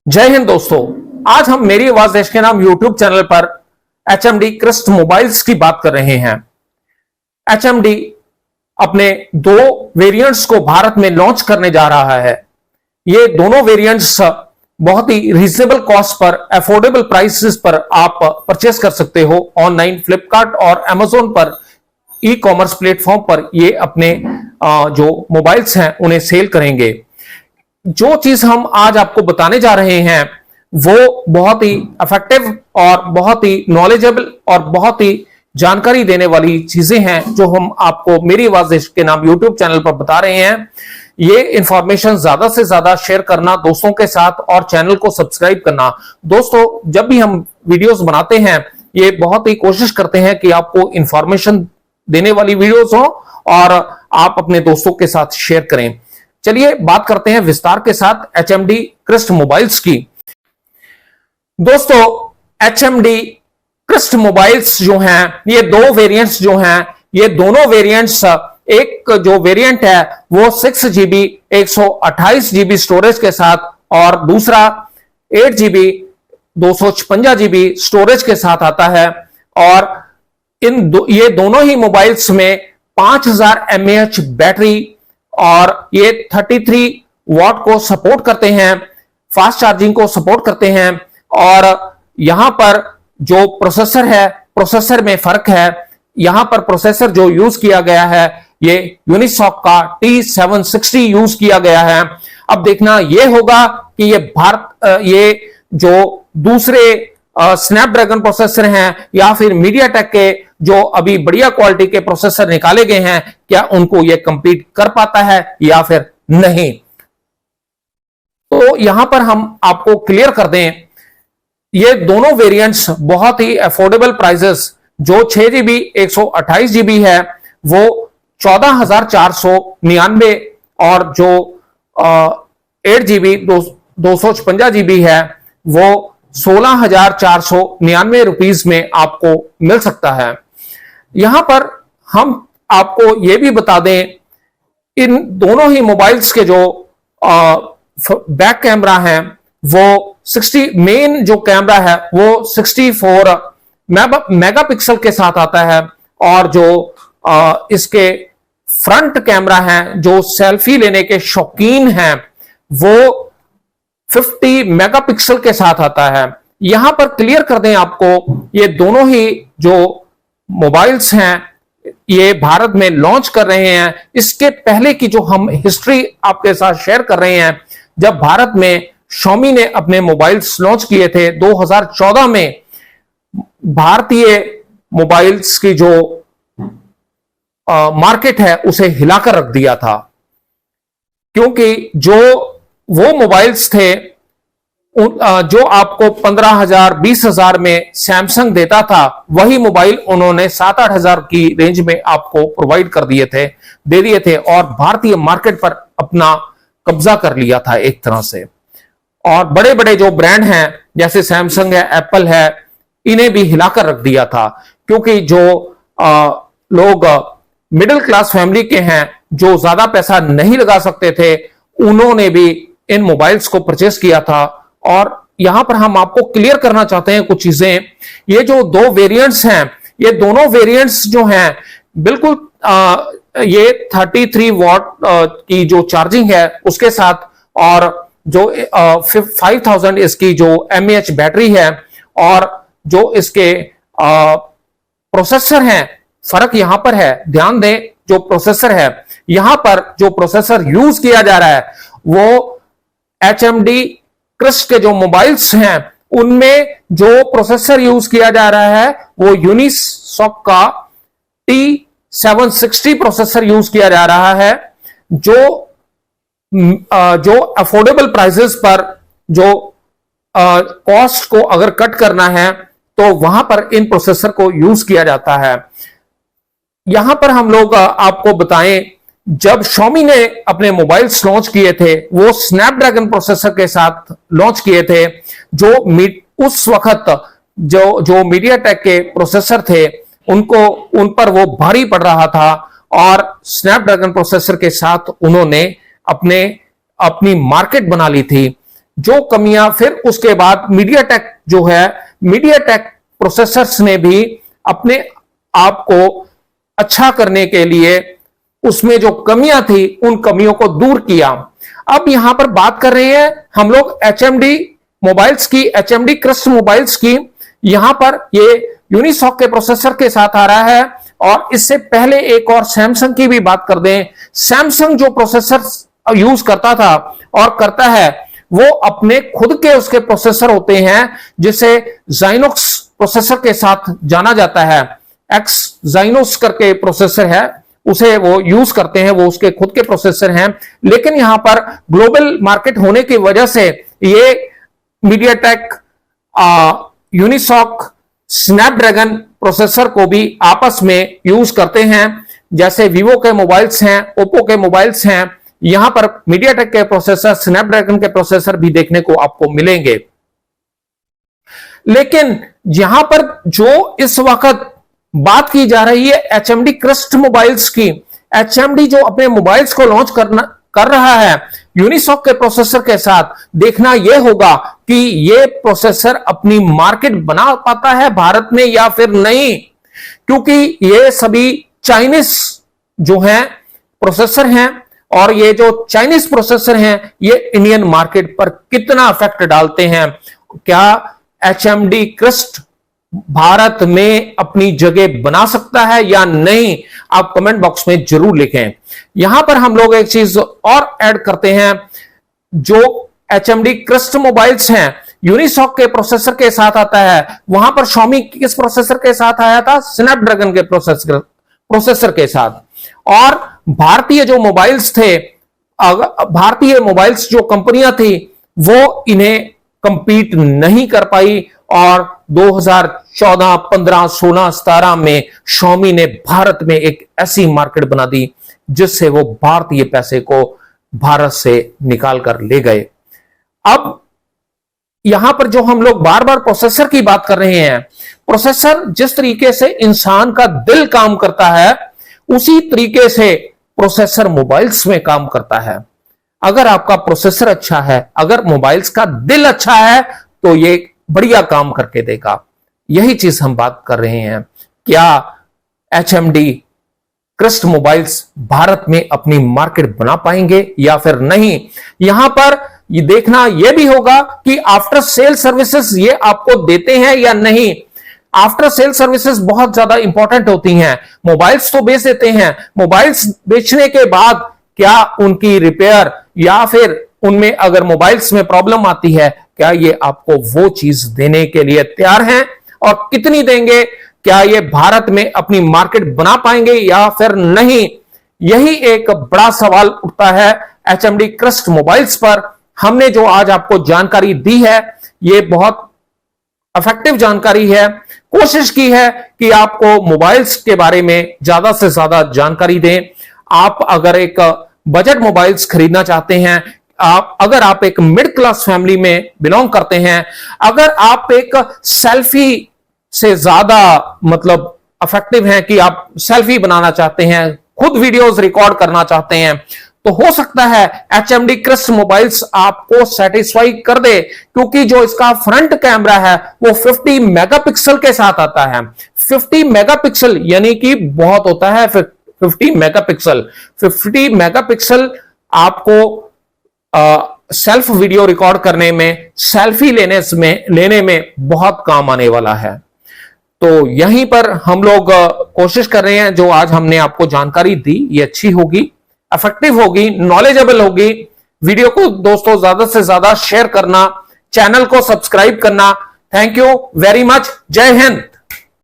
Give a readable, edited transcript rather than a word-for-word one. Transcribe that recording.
जय हिंद दोस्तों। आज हम मेरी आवाज देश के नाम यूट्यूब चैनल पर एचएमडी क्रिस्ट मोबाइल्स की बात कर रहे हैं। एचएमडी अपने दो वेरिएंट्स को भारत में लॉन्च करने जा रहा है। ये दोनों वेरिएंट्स बहुत ही रीजनेबल कॉस्ट पर, अफोर्डेबल प्राइसेस पर आप परचेस कर सकते हो। ऑनलाइन फ्लिपकार्ट और अमेजोन पर, ई कॉमर्स प्लेटफॉर्म पर ये अपने जो मोबाइल्स हैं उन्हें सेल करेंगे। जो चीज हम आज आपको बताने जा रहे हैं वो बहुत ही इफेक्टिव और बहुत ही नॉलेजेबल और बहुत ही जानकारी देने वाली चीजें हैं जो हम आपको मेरी आवाज देश के नाम यूट्यूब चैनल पर बता रहे हैं। ये इंफॉर्मेशन ज्यादा से ज्यादा शेयर करना दोस्तों के साथ और चैनल को सब्सक्राइब करना। दोस्तों, जब भी हम वीडियोस बनाते हैं ये बहुत ही कोशिश करते हैं कि आपको इंफॉर्मेशन देने वाली वीडियोस हो और आप अपने दोस्तों के साथ शेयर करें। चलिए बात करते हैं विस्तार के साथ एचएमडी क्रिस्ट मोबाइल्स की। दोस्तों, एचएमडी क्रिस्ट मोबाइल्स जो हैं, ये दो वेरिएंट्स जो हैं, ये दोनों वेरिएंट्स, एक जो वेरिएंट है वो 6GB 128GB स्टोरेज के साथ और दूसरा 8GB 256GB स्टोरेज के साथ आता है। और ये दोनों ही मोबाइल्स में 5000 mAh बैटरी और ये 33 वॉट को सपोर्ट करते हैं, फास्ट चार्जिंग को सपोर्ट करते हैं। और यहां पर जो प्रोसेसर है, प्रोसेसर में फर्क है। यहां पर प्रोसेसर जो यूज किया गया है ये यूनिसॉक का T760 यूज किया गया है। अब देखना ये होगा कि ये जो दूसरे स्नैपड्रैगन प्रोसेसर हैं या फिर मीडियाटेक के जो अभी बढ़िया क्वालिटी के प्रोसेसर निकाले गए हैं, क्या उनको ये कंपीट कर पाता है या फिर नहीं। तो यहां पर हम आपको क्लियर कर दें, ये दोनों वेरिएंट्स बहुत ही अफोर्डेबल प्राइसेस, जो 6GB 128GB है वो 14,499 और जो 8GB 256GB है वो 16,499 रुपीज में आपको मिल सकता है। यहां पर हम आपको यह भी बता दें, इन दोनों ही मोबाइल्स के जो बैक कैमरा है वो 60, मेन जो कैमरा है वो 64 मेगापिक्सल के साथ आता है और जो इसके फ्रंट कैमरा है, जो सेल्फी लेने के शौकीन हैं, वो 50 मेगापिक्सल के साथ आता है। यहां पर क्लियर कर दें आपको, ये दोनों ही जो मोबाइल्स हैं ये भारत में लॉन्च कर रहे हैं। इसके पहले की जो हम हिस्ट्री आपके साथ शेयर कर रहे हैं, जब भारत में Xiaomi ने अपने मोबाइल्स लॉन्च किए थे 2014 में, भारतीय मोबाइल्स की जो मार्केट है उसे हिलाकर रख दिया था, क्योंकि जो वो मोबाइल्स थे जो आपको 15,000 20,000 में सैमसंग देता था, वही मोबाइल उन्होंने 7-8 हजार की रेंज में आपको प्रोवाइड दे दिए थे और भारतीय मार्केट पर अपना कब्जा कर लिया था एक तरह से। और बड़े बड़े जो ब्रांड हैं जैसे सैमसंग है, एप्पल है, इन्हें भी हिलाकर रख दिया था, क्योंकि जो लोग मिडिल क्लास फैमिली के हैं, जो ज्यादा पैसा नहीं लगा सकते थे, उन्होंने भी इन मोबाइल्स को परचेस किया था। और यहां पर हम आपको क्लियर करना चाहते हैं कुछ चीजें। ये जो दो वेरिएंट्स हैं, ये दोनों वेरिएंट्स जो हैं बिल्कुल ये 33 वॉट की जो चार्जिंग है उसके साथ और जो 5000 इसकी जो mAh बैटरी है और जो इसके प्रोसेसर हैं, फर्क यहां पर है। ध्यान दें, जो प्रोसेसर है, यहां पर जो प्रोसेसर यूज किया जा रहा है वो एचएमडी क्रिस्ट के जो मोबाइल्स हैं उनमें जो प्रोसेसर यूज किया जा रहा है वो यूनिसॉक का T760 प्रोसेसर यूज किया जा रहा है, जो अफोर्डेबल प्राइसेस पर, जो कॉस्ट को अगर कट करना है तो वहां पर इन प्रोसेसर को यूज किया जाता है। यहां पर हम लोग आपको बताएं, जब Xiaomi ने अपने मोबाइल्स लॉन्च किए थे वो स्नैपड्रैगन प्रोसेसर के साथ लॉन्च किए थे, जो उस वक्त जो मीडियाटेक के प्रोसेसर थे उन पर वो भारी पड़ रहा था और स्नैपड्रैगन प्रोसेसर के साथ उन्होंने अपनी मार्केट बना ली थी। जो कमियां फिर उसके बाद मीडियाटेक जो है, मीडियाटेक प्रोसेसर्स ने भी अपने आप को अच्छा करने के लिए उसमें जो कमियां थी उन कमियों को दूर किया। अब यहां पर बात कर रहे हैं हम लोग HMD मोबाइल्स की, HMD क्रिस्ट मोबाइल्स की। यहां पर ये यूनिसॉक के प्रोसेसर के साथ आ रहा है, और इससे पहले एक और सैमसंग की भी बात कर दें। सैमसंग जो प्रोसेसर यूज करता था और करता है, वो अपने खुद के उसके प्रोसेसर होते हैं, जिसे जाइनोक्स प्रोसेसर के साथ जाना जाता है। एक्स जाइनोस करके प्रोसेसर है, उसे वो यूज करते हैं, वो उसके खुद के प्रोसेसर हैं। लेकिन यहां पर ग्लोबल मार्केट होने की वजह से ये मीडियाटेक, यूनिसॉक, स्नैपड्रैगन प्रोसेसर को भी आपस में यूज करते हैं। जैसे वीवो के मोबाइल्स हैं, ओप्पो के मोबाइल्स हैं, यहां पर मीडियाटेक के प्रोसेसर, स्नैपड्रैगन के प्रोसेसर भी देखने को आपको मिलेंगे। लेकिन यहां पर जो इस वक्त बात की जा रही है HMD क्रिस्ट मोबाइल्स की, HMD जो अपने मोबाइल्स को लॉन्च कर रहा है यूनिसॉक के प्रोसेसर के साथ, देखना यह होगा कि यह प्रोसेसर अपनी मार्केट बना पाता है भारत में या फिर नहीं, क्योंकि ये सभी चाइनीज जो हैं प्रोसेसर हैं, और ये जो चाइनीज प्रोसेसर हैं ये इंडियन मार्केट पर कितना इफेक्ट डालते हैं। क्या HMD क्रिस्ट भारत में अपनी जगह बना सकता है या नहीं, आप कमेंट बॉक्स में जरूर लिखें। यहां पर हम लोग एक चीज और ऐड करते हैं, जो HMD क्रिस्ट मोबाइल्स हैं यूनिसॉक के प्रोसेसर के साथ आता है, वहां पर Xiaomi किस प्रोसेसर के साथ आया था? स्नैपड्रैगन के प्रोसेसर के साथ। और भारतीय जो मोबाइल्स थे, भारतीय मोबाइल्स जो कंपनियां थी, वो इन्हें कंपीट नहीं कर पाई, और 2014, 15, 16, 17 में Xiaomi ने भारत में एक ऐसी मार्केट बना दी जिससे वो भारतीय पैसे को भारत से निकाल कर ले गए। अब यहां पर जो हम लोग बार बार प्रोसेसर की बात कर रहे हैं, प्रोसेसर जिस तरीके से इंसान का दिल काम करता है, उसी तरीके से प्रोसेसर मोबाइल्स में काम करता है। अगर आपका प्रोसेसर अच्छा है, अगर मोबाइल्स का दिल अच्छा है, तो ये बढ़िया काम करके देगा। यही चीज हम बात कर रहे हैं, क्या HMD क्रिस्ट मोबाइल्स भारत में अपनी मार्केट बना पाएंगे या फिर नहीं। यहां पर ये देखना यह भी होगा कि आफ्टर सेल सर्विसेज ये आपको देते हैं या नहीं। आफ्टर सेल सर्विसेज बहुत ज्यादा इंपॉर्टेंट होती हैं। मोबाइल्स तो बेच देते हैं, मोबाइल्स बेचने के बाद क्या उनकी रिपेयर या फिर उनमें अगर मोबाइल्स में प्रॉब्लम आती है, क्या ये आपको वो चीज देने के लिए तैयार हैं, और कितनी देंगे? क्या ये भारत में अपनी मार्केट बना पाएंगे या फिर नहीं? यही एक बड़ा सवाल उठता है HMD क्रिस्ट मोबाइल्स पर। हमने जो आज आपको जानकारी दी है, ये बहुत इफेक्टिव जानकारी है। कोशिश की है कि आपको मोबाइल्स के बारे में ज्यादा से ज्यादा जानकारी दें। आप अगर एक बजट मोबाइल्स खरीदना चाहते हैं, अगर आप एक मिडिल क्लास फैमिली में बिलोंग करते हैं, अगर आप एक सेल्फी से ज्यादा मतलब इफेक्टिव हैं कि आप सेल्फी बनाना चाहते हैं, खुद वीडियोस रिकॉर्ड करना चाहते हैं, तो हो सकता है HMD क्रिस्ट मोबाइल्स आपको सेटिस्फाई कर दे, क्योंकि जो इसका फ्रंट कैमरा है वो 50 मेगापिक्सल के साथ आता है। 50 मेगापिक्सल यानी कि बहुत होता है। 50 मेगापिक्सल आपको सेल्फ वीडियो रिकॉर्ड करने में, सेल्फी लेने में बहुत काम आने वाला है। तो यहीं पर हम लोग कोशिश कर रहे हैं, जो आज हमने आपको जानकारी दी ये अच्छी होगी, इफेक्टिव होगी, नॉलेजेबल होगी। वीडियो को दोस्तों ज्यादा से ज्यादा शेयर करना, चैनल को सब्सक्राइब करना। Thank you very much. जय हिंद।